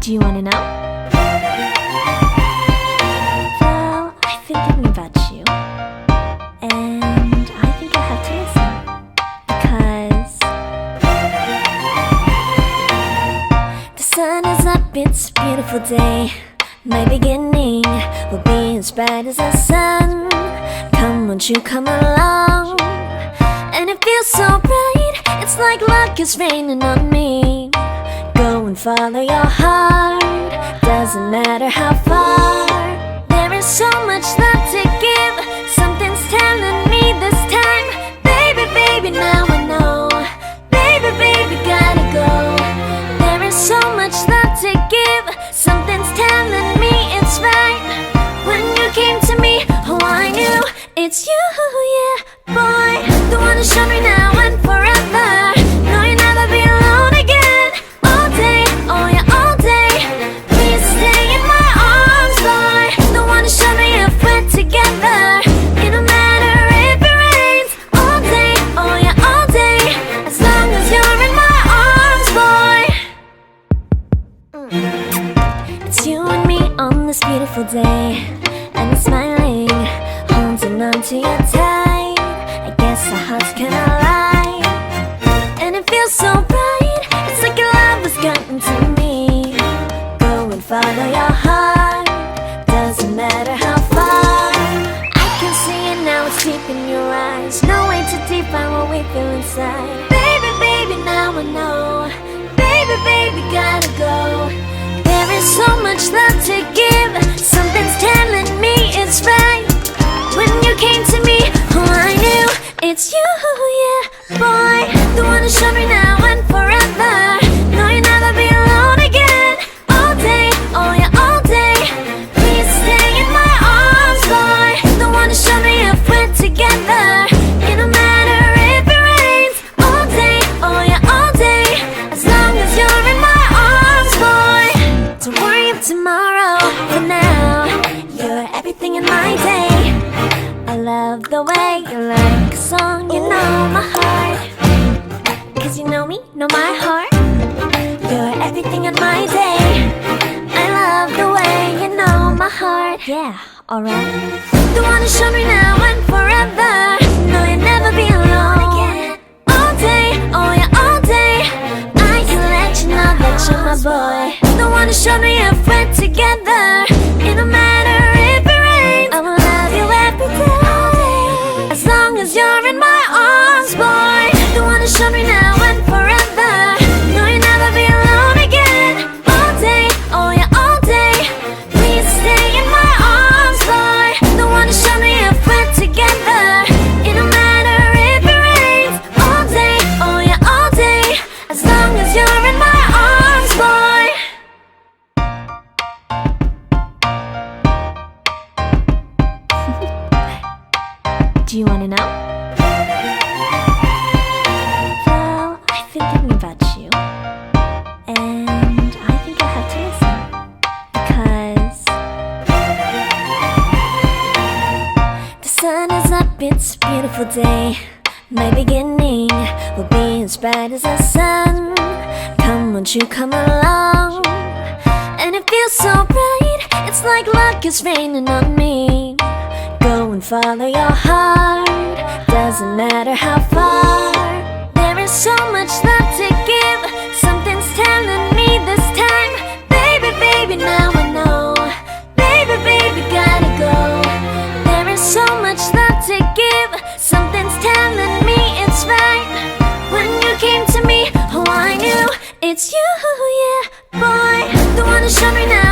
Do you want to know? Well, I've been thinking about you, and I think I have to listen, because the sun is up, it's a beautiful day. My beginning will be as bright as the sun. Come, won't you come along? And it feels so bright, it's like luck is raining on me. Go and follow your heart, doesn't matter how far. There is so much love to give, something's telling me this time. Baby, baby, now I know. Baby, baby, gotta go. There is so much love to give, something's telling me it's right. When you came to me, oh I knew it's you, yeah, boy. The one who showed me now and forever. No, you'll never be alone again. Oh yeah, all day. Please stay in my arms, boy. The one who showed me if we're together. It don't matter if it rains. All day, oh yeah, all day. As long as you're in my arms, boy. It's you and me on this beautiful day, and it's smiling, holding on to you tight. I guess our hearts can align, and it feels so bright. It's like your love has gotten to me. Go and follow your heart, doesn't matter how far. I can see it now, it's deep in your eyes. No way to define what we feel inside. Baby, baby, now I know. Baby, baby, gotta go. There is so much love to give, something's telling me it's right. When you came to me, oh I knew it's you, yeah, boy. The one who showed me now and forever. No, you'll never be alone again. All day, oh yeah, all day. Please stay in my arms, boy. The one who showed me if we're together. It don't matter if it rains. All day, oh yeah, all day. As long as you're in my arms, boy. Don't worry of tomorrow, for now you're everything in my day. I love the way you like a song, you know my heart. Cause you know me, know my heart. You're everything in my day. I love the way you know my heart. Yeah, alright. The one who showed me now and forever. No, you'll never be alone again. All day, oh yeah, all day. I can let you know that you're my boy. The one who showed me if we're together. It don't matter if it rains. I will love you every day. As long as you're in my arms, boy. The one who showed me now and forever. No, you'll never be alone again. All day, oh yeah, all day. Please stay in my arms, boy. The one who showed me if we're together. It don't matter if it rains. All day, oh yeah, all day. As long as you're in my arms, boy. Do you want to know? Well, I've been thinking about you, and I think I have to listen, because the sun is up, it's a beautiful day. My beginning will be as bright as the sun. Come, won't you come along? And it feels so bright, it's like luck is raining on me. Go and follow your heart, doesn't matter how far. There is so much love to give, something's telling me this time. Baby, baby, now I know. Baby, baby, gotta go. There is so much love to give, something's telling me it's right. When you came to me, oh I knew it's you, yeah, boy. The one who showed me now